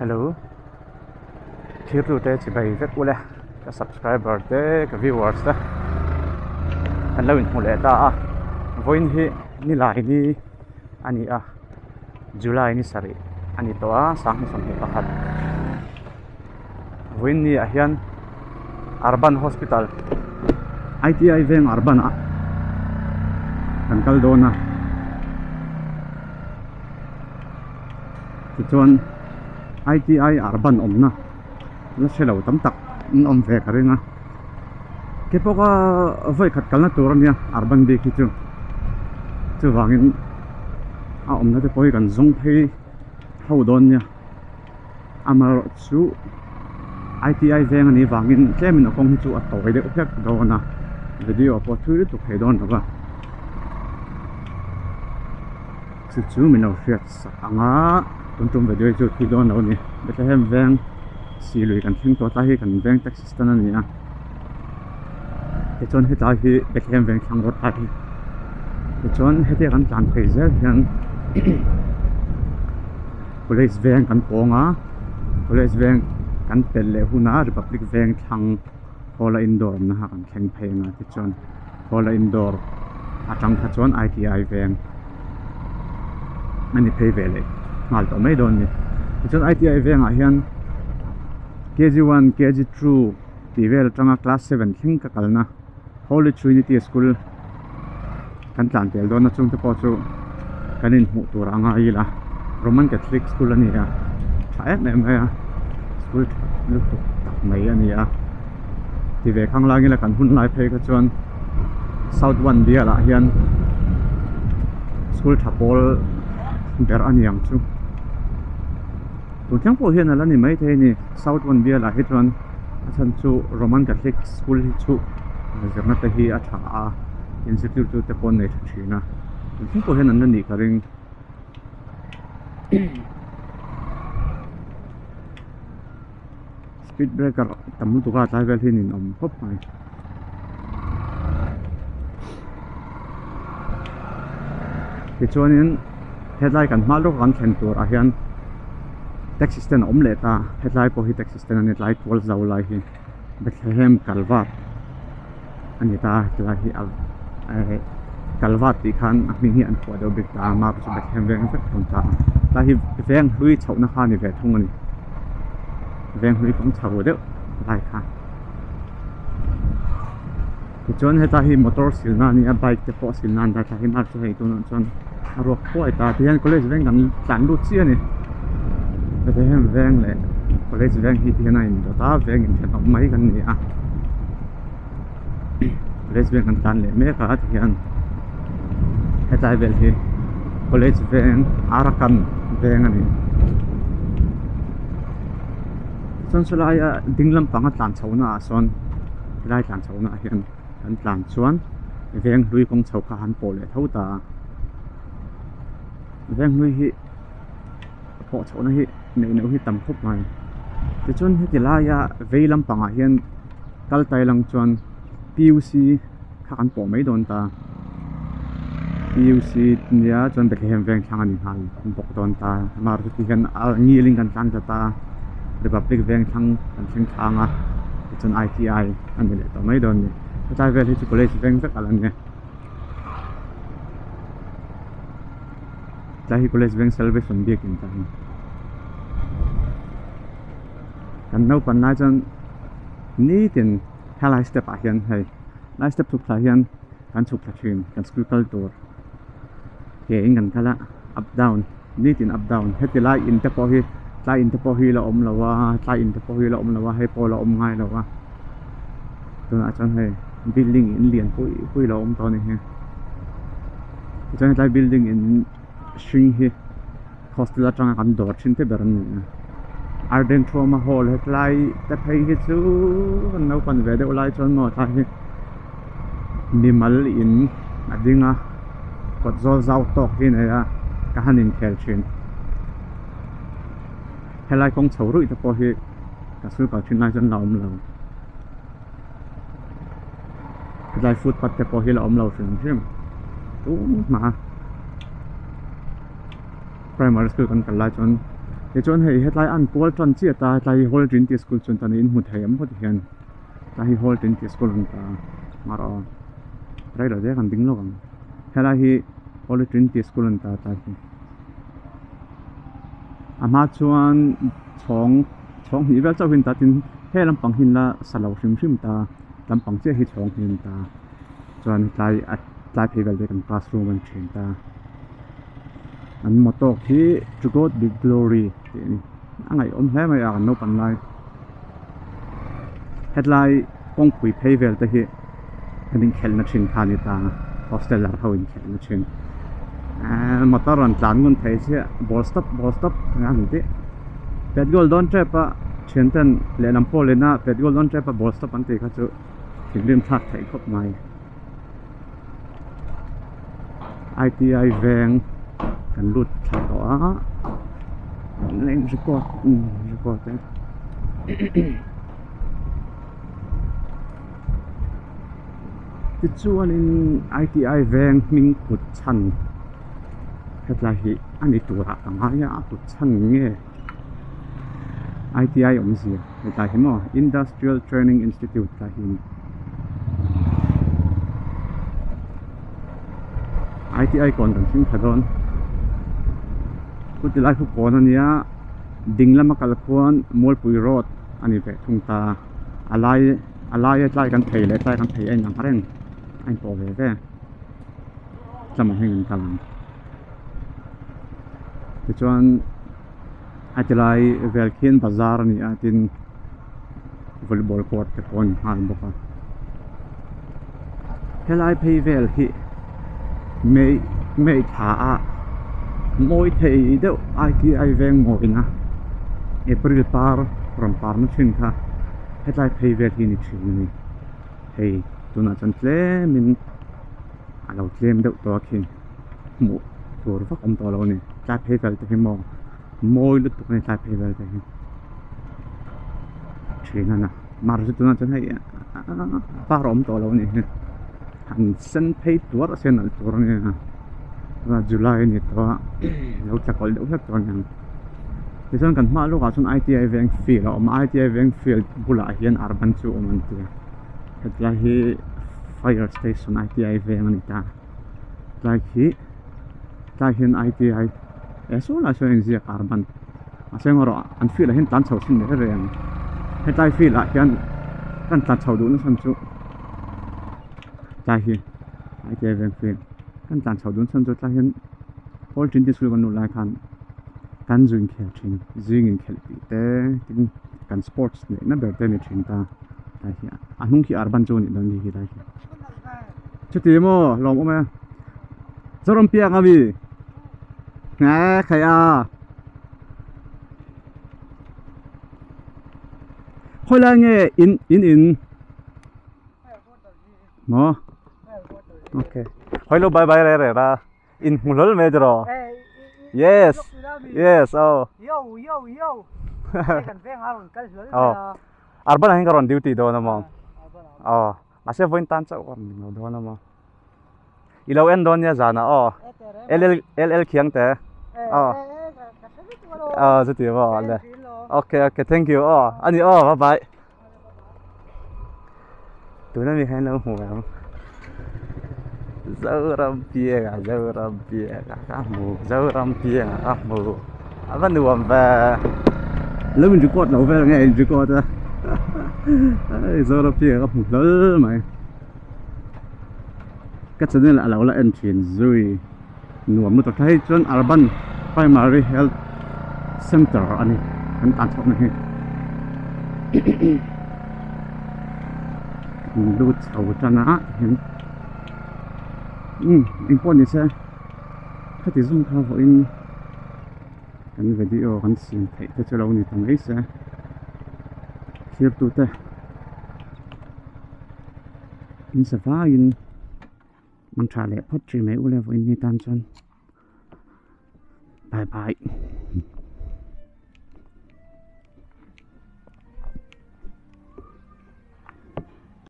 Hello, thir tu te chi bai vek ule ka subscriber te ka viewers ta kan lo in hule ta a voin hi ni lai ni ani a July ni sari ani to a sang ni som hi pakhat voin ni a hian Urban Hospital ITI veng Urban a kan kal dona chuan ITI Urban omna la selo tam tak om ve karinga ke poka voi khat kalna turania Urban bi ki chu wangin a omna te poi kan zong phei ho don nia amar chu ITI veng ani wangin tlemin okong chu a toi de uphek dona video po thu tu phei don ba chu min of fiat anga tuntum video chu thi don lo ni Bethlehem veng si lui kan thing to ta hi kan veng taxi stand ani a chon he ta hi Bethlehem veng thang rot ta hi chon he te kan tlan phei zel hian police veng kan ponga police veng kan tel le huna republic veng thang hola indoor na ha kan thleng phei nga ti chon hola indoor atang kha chon ITI veng mani phei vele ngal to mai don ni chon ITI veng a hian KG1 KG2 tivel tanga class 7 thing ka kalna Holy Trinity School kan tlan tel don na chung te po chu kanin mu tur anga ila Roman Catholic School ani a thaet ne mai a school lu tak mai ani a ti ve khang la ngila kan hun lai phei ka chuan South 1 dia la hian school thapol ber ani ang chu tu thang po hian ala ni mai the ni South 1 dia la hi chuan achan chu Roman Catholic School hi chu jarna ta hi a tha a institute chu te pon nei thina tu thang po hian an ni ka ring speed breaker tamu tu ka tlai vel hin in om khop mai ke chuanin headline kan hmal ro kan thlen tur a hian taxi stand om le ta headline po hi taxi stand ani tlai pol zau lai hi Bethlehem Calvat ani ta tlai hi Calvat ti khan a mi hi an khwa do bik ta ma chu Bethlehem veng vek thon ta la hi veng hlui chhouna kha ni ve thung ani veng hlui pang chho de lai kha ki chon heta hi motor silna ni a bike te po silna da ta hi mar chu hei tu non chon aro khoi ta tian college veng kan tlan lu chi ani Bethlehem veng le college veng hi tian in do ta veng in thon mai kan ni a college veng kan tan le me ka tian heta vel hi college veng Arakan veng ani chon sulaya dinglam panga tlan chhona a son lai tlan chhona hian kan tlan chuan veng hlui kong chho kha han po le tho ta veng hlui hi po chhona hi nei no hi tam khop mai ti chon hi tilaya veilam panga hian kal tai lang chuan PUC kha kan po mai don ta PUC nia chuan Bethlehem veng thang ani hal bok don ta mar ti hian ngiling kan tlan ta Republic veng thang kan thing thanga chon ITI an le to mai don ni ta vel hi college veng vek alan ne ta hi college veng salvation bi kin ta kan no pan na chon ni tin halai step a hian hai lai step tu thla hian kan chuk thachin kan school kal tur ke ingan kala up down ni tin up down hetilai in te po hi tla in te po hi la om lawa tla in te po hi la om lawa hai po la om ngai lawa tu na chon hai building in lian pui la om to ni he chon tla building in string hi hostel atanga kan dor thin te beran ni Arden Trauma Hall hetlai te phei hi chu no pan ve de ulai chon no ta hi nimal in adinga kot zol zau tok hi ne ya ka hanin khel chin helai kong chho rui te po hi ka sul ka chin lai chon la om lo helai footpath te po hi la om lo thim tu ma primary school kan kala chon thì chọn hay hết lại ăn call tròn chia ta tại hall trinity school chọn ta nên một thèm một hiền tại hall trinity school ta mà rồi đây là cái căn tính lo bằng hay là hi hall trinity school ta tại ama chuan chong hi vel chau hin ta tin he lampang hin la salo hrim ta lampang che hi chong hin ta chuan tlai pheivel de kan classroom an thin ta an motok hi to God be glory ni angai hle mai a no pan lai headline kong pui pheivel te hi kanin khel na thin khani ta hostel la hoin khel na thin motor an tlan ngun thei che ball stop ngang ti pet goal don trap a chenten le lampo le na pet goal don trap a ball stop an te kha chu thingrim thak thei khop mai ITI veng kan lut thla to a leng record te ti chuan in ITI veng ming kut chan hetlai hi ani tura anga ya kut chan nge ITI om zia hetlai hi mo Industrial Training Institute ta hi ITI kon kan thing thadon kuti lai khu kon ania dinglama kalkhuan molpui road ani ve thungta alai tlai kan thei le tlai kan thei ai nang reng anh po về ve chama heng kalam ti chuan atilai velkhin bazar ni atin volleyball court te pon han boka helai phei vel hi mei tha a moi thei deuh ITI veng moina April par ram par na thin kha hetlai phei vel hi ni thin ni hei tuna chan tle min alo tlem deuh to khi mu tur vak om to lo ni ta phei vel te hi mo moi lut tu ni ta phei vel te hi thina na mar ju tuna chan hei par om to lo ni han sen phei tur sen al tur ni na July ni to lo tlakol deuh hlek to nyang ti chuan kan hma lu ka chun ITI veng field om ITI veng field bula hian urban chu om an ti hetlai hi fire station ITI veng ani ta tlai hian ITI eso la so engia carbon asengoro an field a hin tan chho sin ne reng hetlai field a hian kan tan chho du na san chu tlai hi ITI veng field kan tan chho du san chu tlai hian hol tin dis lu nu lai khan kan zuin khel thin zing in khel pi te tin kan sports ne na ber te ni thin ta tlai hi anung ki urban zone ni don hi tlai hi chuti mo lom o me zorom pia ngawi nga khaya khoi la nge in mo okay khoi lo bye bye re ra in mulol me jro yes oh yo kan veng aron kal hlol oh arban hang karon duty do na mo oh ase voin tan cha on no do na mo ilo en don ya jana oh ll khiang te oh zati mo le okay thank you oh ani oh bye bye tu na mi hain lo hu Zauram pia kamu Zauram pia kamu apa nuam ba lu mình record lâu về nghe record á Zauram pia kamu lol mai cái chân này là lâu là anh chuyển rồi nuam một cái chân urban primary health center anh tan chọc này lu chầu chân á in pon ni se khati zum kha vo in kan video kan sin thei te chalo ni tam ei se khir tu te in sa va in man tha le phot tri mai u le vo in ni tan chon bye bye